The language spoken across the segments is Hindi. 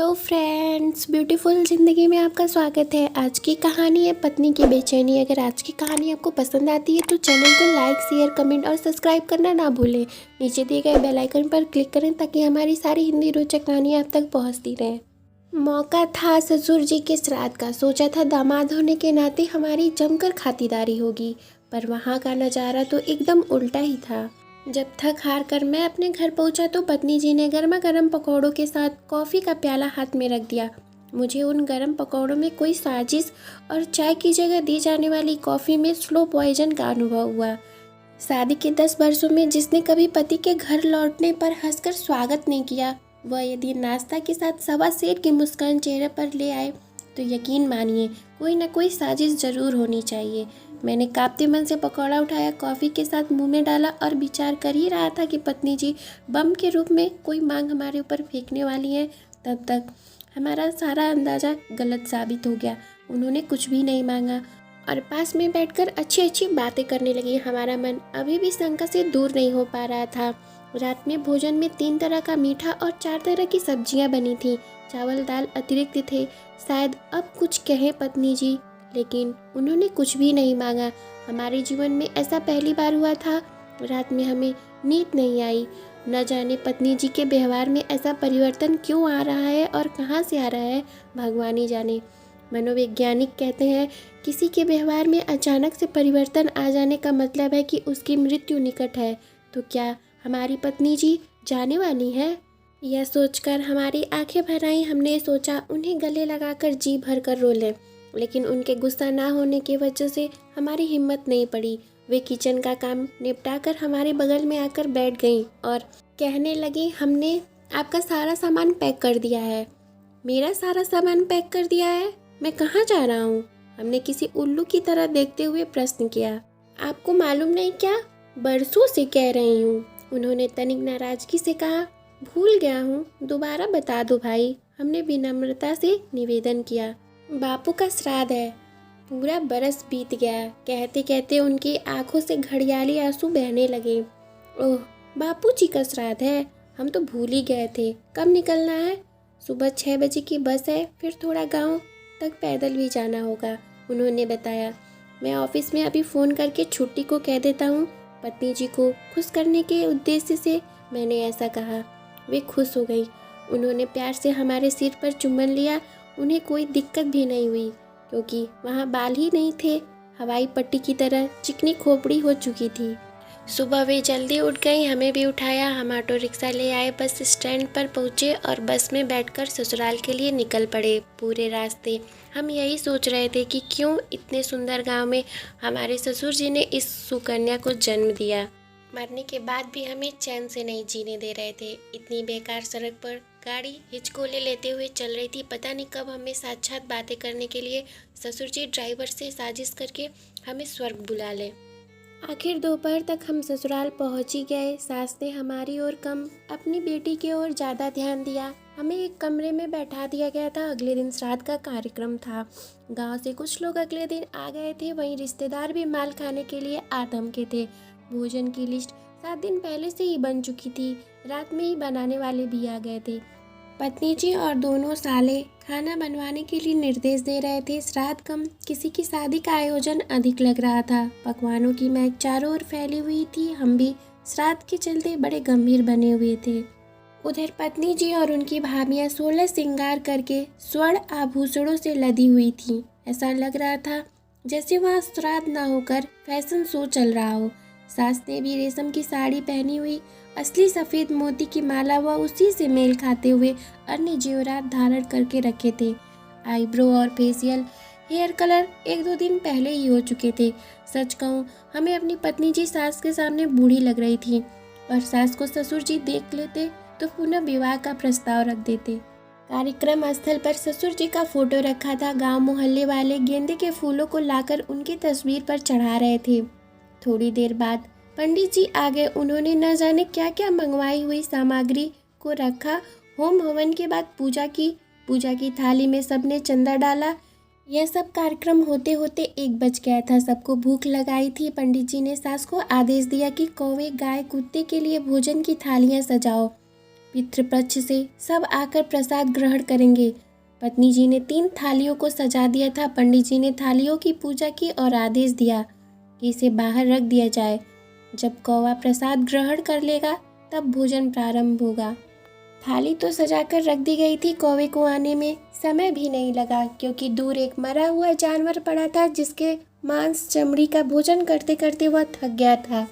हेलो फ्रेंड्स, ब्यूटीफुल ज़िंदगी में आपका स्वागत है। आज की कहानी है पत्नी की बेचैनी। अगर आज की कहानी आपको पसंद आती है तो चैनल को लाइक, शेयर, कमेंट और सब्सक्राइब करना ना भूलें। नीचे दिए गए बेल आइकन पर क्लिक करें ताकि हमारी सारी हिंदी रोचक कहानियाँ आप तक पहुँचती रहें। मौका था ससुर जी के श्राद्ध का। सोचा था दामाद होने के नाते हमारी जमकर खातिरदारी होगी, पर वहाँ का नज़ारा तो एकदम उल्टा ही था। जब थक हार कर मैं अपने घर पहुंचा तो पत्नी जी ने गर्मा गर्म पकौड़ों के साथ कॉफ़ी का प्याला हाथ में रख दिया। मुझे उन गर्म पकौड़ों में कोई साजिश और चाय की जगह दी जाने वाली कॉफ़ी में स्लो पॉइजन का अनुभव हुआ। शादी के 10 वर्षों में जिसने कभी पति के घर लौटने पर हंसकर स्वागत नहीं किया, वह यदि नाश्ता के साथ सवा सेर की मुस्कान चेहरे पर ले आए तो यकीन मानिए कोई ना कोई साजिश ज़रूर होनी चाहिए। मैंने कांपते मन से पकौड़ा उठाया, कॉफ़ी के साथ मुंह में डाला और विचार कर ही रहा था कि पत्नी जी बम के रूप में कोई मांग हमारे ऊपर फेंकने वाली है। तब तक हमारा सारा अंदाज़ा गलत साबित हो गया। उन्होंने कुछ भी नहीं मांगा और पास में बैठकर अच्छी अच्छी बातें करने लगी। हमारा मन अभी भी शंका से दूर नहीं हो पा रहा था। रात में भोजन में 3 तरह का मीठा और 4 तरह की सब्जियां बनी थी। चावल दाल अतिरिक्त थे। शायद अब कुछ कहें पत्नी जी, लेकिन उन्होंने कुछ भी नहीं मांगा। हमारे जीवन में ऐसा पहली बार हुआ था। रात में हमें नींद नहीं आई। न जाने पत्नी जी के व्यवहार में ऐसा परिवर्तन क्यों आ रहा है और कहाँ से आ रहा है, भगवान ही जाने। मनोवैज्ञानिक कहते हैं किसी के व्यवहार में अचानक से परिवर्तन आ जाने का मतलब है कि उसकी मृत्यु निकट है। तो क्या हमारी पत्नी जी जाने वाली है? यह सोचकर हमारी आंखें भर आईं। हमने सोचा उन्हें गले लगाकर जी भर कर रो लें, लेकिन उनके गुस्सा ना होने की वजह से हमारी हिम्मत नहीं पड़ी। वे किचन का काम निपटाकर हमारे बगल में आकर बैठ गईं और कहने लगी, हमने आपका सारा सामान पैक कर दिया है। मेरा सारा सामान पैक कर दिया है? मैं कहाँ जा रहा हूँ? हमने किसी उल्लू की तरह देखते हुए प्रश्न किया। आपको मालूम नहीं क्या? बरसों से कह रही हूँ, उन्होंने तनिक नाराजगी से कहा। भूल गया हूँ, दोबारा बता दो भाई, हमने विनम्रता से निवेदन किया। बापू का श्राद्ध है। पूरा बरस बीत गया। कहते कहते उनकी आंखों से घड़ियाली आंसू बहने लगे। ओह, बापू जी का श्राद्ध है, हम तो भूल ही गए थे। कब निकलना है? सुबह 6 बजे की बस है, फिर थोड़ा गांव तक पैदल भी जाना होगा, उन्होंने बताया। मैं ऑफिस में अभी फ़ोन करके छुट्टी को कह देता हूँ। पत्नी जी को खुश करने के उद्देश्य से मैंने ऐसा कहा। वे खुश हो गई। उन्होंने प्यार से हमारे सिर पर चुम्बन लिया। उन्हें कोई दिक्कत भी नहीं हुई क्योंकि वहाँ बाल ही नहीं थे। हवाई पट्टी की तरह चिकनी खोपड़ी हो चुकी थी। सुबह वे जल्दी उठ गई, हमें भी उठाया। हम ऑटो रिक्शा ले आए, बस स्टैंड पर पहुँचे और बस में बैठकर ससुराल के लिए निकल पड़े। पूरे रास्ते हम यही सोच रहे थे कि क्यों इतने सुंदर गांव में हमारे ससुर जी ने इस सुकन्या को जन्म दिया। मरने के बाद भी हमें चैन से नहीं जीने दे रहे थे। इतनी बेकार सड़क पर गाड़ी हिचकोले लेते हुए चल रही थी। पता नहीं कब हमें साक्षात बातें करने के लिए ससुर जी ड्राइवर से साजिश करके हमें स्वर्ग बुला ले। आखिर दोपहर तक हम ससुराल पहुंच ही गए। सास ने हमारी ओर कम, अपनी बेटी की ओर ज़्यादा ध्यान दिया। हमें एक कमरे में बैठा दिया गया था। अगले दिन श्राद्ध का कार्यक्रम था। गांव से कुछ लोग अगले दिन आ गए थे, वहीं रिश्तेदार भी माल खाने के लिए आतम के थे। भोजन की लिस्ट 7 दिन पहले से ही बन चुकी थी। रात में ही बनाने वाले भी आ गए थे। पत्नी जी और दोनों साले खाना बनवाने के लिए निर्देश दे रहे थे। श्राद्ध कम, किसी की शादी का आयोजन अधिक लग रहा था। पकवानों की महक चारों ओर फैली हुई थी। हम भी श्राद्ध के चलते बड़े गंभीर बने हुए थे। उधर पत्नी जी और उनकी भाभियां 16 श्रृंगार करके स्वर्ण आभूषणों से लदी हुई थीं। ऐसा लग रहा था जैसे वहाँ श्राद्ध ना होकर फैशन शो चल रहा हो। सास ने भी रेशम की साड़ी पहनी हुई, असली सफ़ेद मोती की माला व उसी से मेल खाते हुए अन्य जेवरात धारण करके रखे थे। आईब्रो और फेशियल, हेयर कलर 1-2 दिन पहले ही हो चुके थे। सच कहूँ, हमें अपनी पत्नी जी सास के सामने बूढ़ी लग रही थी और सास को ससुर जी देख लेते तो पुनः विवाह का प्रस्ताव रख देते। कार्यक्रम स्थल पर ससुर जी का फोटो रखा था। गांव मोहल्ले वाले गेंदे के फूलों को लाकर उनकी तस्वीर पर चढ़ा रहे थे। थोड़ी देर बाद पंडित जी आ गए। उन्होंने न जाने क्या क्या मंगवाई हुई सामग्री को रखा। होम हवन के बाद पूजा की थाली में सबने चंदा डाला। यह सब कार्यक्रम होते होते 1 बज गया था। सबको भूख लगाई थी। पंडित जी ने सास को आदेश दिया कि कौवे, गाय, कुत्ते के लिए भोजन की थालियां सजाओ। पितृपक्ष से सब आकर प्रसाद ग्रहण करेंगे। पत्नी जी ने 3 थालियों को सजा दिया था। पंडित जी ने थालियों की पूजा की और आदेश दिया कि इसे बाहर रख दिया जाए। जब कौवा प्रसाद ग्रहण कर लेगा तब भोजन प्रारंभ होगा। थाली तो सजाकर रख दी गई थी। कौवे को आने में समय भी नहीं लगा क्योंकि दूर एक मरा हुआ जानवर पड़ा था जिसके मांस चमड़ी का भोजन करते करते वह थक गया था।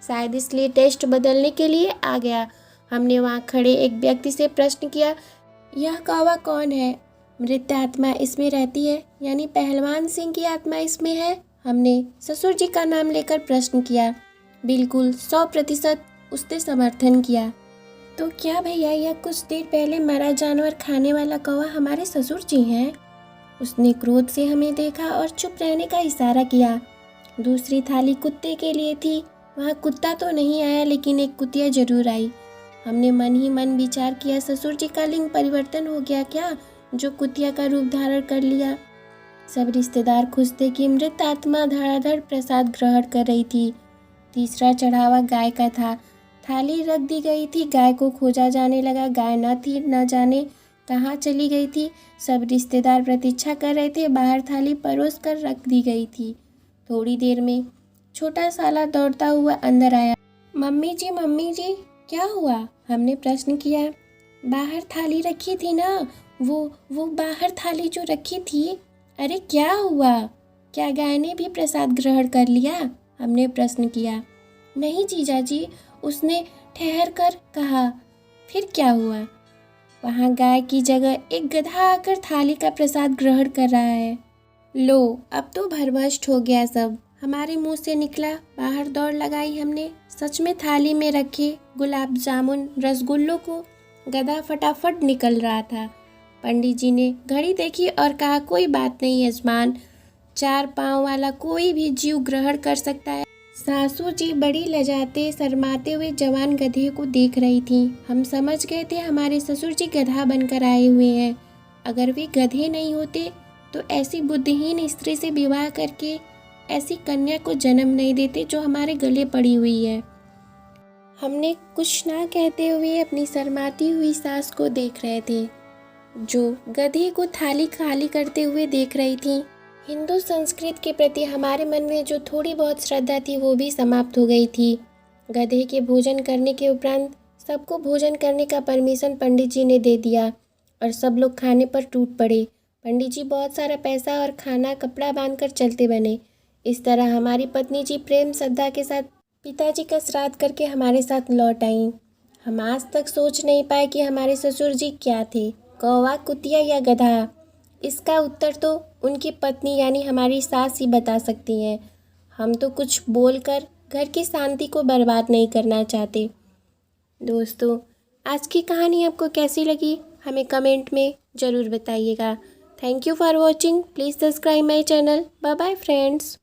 शायद इसलिए टेस्ट बदलने के लिए आ गया। हमने वहाँ खड़े एक व्यक्ति से प्रश्न किया, यह कौवा कौन है? मृत आत्मा इसमें रहती है, यानी पहलवान सिंह की आत्मा इसमें है। हमने ससुर जी का नाम लेकर प्रश्न किया। बिल्कुल 100% उसने समर्थन किया। तो क्या भैया यह कुछ देर पहले मरा जानवर खाने वाला कौवा हमारे ससुर जी हैं? उसने क्रोध से हमें देखा और चुप रहने का इशारा किया। दूसरी थाली कुत्ते के लिए थी। वहाँ कुत्ता तो नहीं आया लेकिन एक कुतिया जरूर आई। हमने मन ही मन विचार किया, ससुर जी का लिंग परिवर्तन हो गया क्या, जो कुतिया का रूप धारण कर लिया। सब रिश्तेदार खुश थे कि मृत आत्मा धड़ाधड़ प्रसाद ग्रहण कर रही थी। तीसरा चढ़ावा गाय का था। थाली रख दी गई थी। गाय को खोजा जाने लगा। गाय न थी, न जाने कहाँ चली गई थी। सब रिश्तेदार प्रतीक्षा कर रहे थे। बाहर थाली परोस कर रख दी गई थी। थोड़ी देर में छोटा साला दौड़ता हुआ अंदर आया। मम्मी जी क्या हुआ? हमने प्रश्न किया। बाहर थाली रखी थी ना, वो बाहर थाली जो रखी थी। अरे क्या हुआ? क्या गाय ने भी प्रसाद ग्रहण कर लिया? हमने प्रश्न किया। नहीं जीजाजी, उसने ठहर कर कहा। फिर क्या हुआ? वहाँ गाय की जगह एक गधा आकर थाली का प्रसाद ग्रहण कर रहा है। लो, अब तो भरभष्ट हो गया सब। हमारे मुंह से निकला। बाहर दौड़ लगाई हमने। सच में थाली में रखे गुलाब जामुन रसगुल्लों को गधा फटाफट निकल रहा था। पंडित जी ने घड़ी देखी और कहा, कोई बात नहीं यजमान, 4 पाँव वाला कोई भी जीव ग्रहण कर सकता है। सासू जी बड़ी लजाते शर्माते हुए जवान गधे को देख रही थीं। हम समझ गए थे हमारे ससुर जी गधा बनकर आए हुए हैं। अगर वे गधे नहीं होते तो ऐसी बुद्धिहीन स्त्री से विवाह करके ऐसी कन्या को जन्म नहीं देते जो हमारे गले पड़ी हुई है। हमने कुछ ना कहते हुए अपनी शर्माती हुई सास को देख रहे थे, जो गधे को थाली खाली करते हुए देख रही थी। हिंदू संस्कृति के प्रति हमारे मन में जो थोड़ी बहुत श्रद्धा थी वो भी समाप्त हो गई थी। गधे के भोजन करने के उपरांत सबको भोजन करने का परमिशन पंडित जी ने दे दिया और सब लोग खाने पर टूट पड़े। पंडित जी बहुत सारा पैसा और खाना कपड़ा बांधकर चलते बने। इस तरह हमारी पत्नी जी प्रेम श्रद्धा के साथ पिताजी का श्राद्ध करके हमारे साथ लौट आईं। हम आज तक सोच नहीं पाए कि हमारे ससुर जी क्या थे, कौवा, कुतिया या गधा। इसका उत्तर तो उनकी पत्नी यानी हमारी सास ही बता सकती हैं। हम तो कुछ बोलकर घर की शांति को बर्बाद नहीं करना चाहते। दोस्तों, आज की कहानी आपको कैसी लगी हमें कमेंट में ज़रूर बताइएगा। Thank you for watching. Please subscribe my channel. Bye bye friends.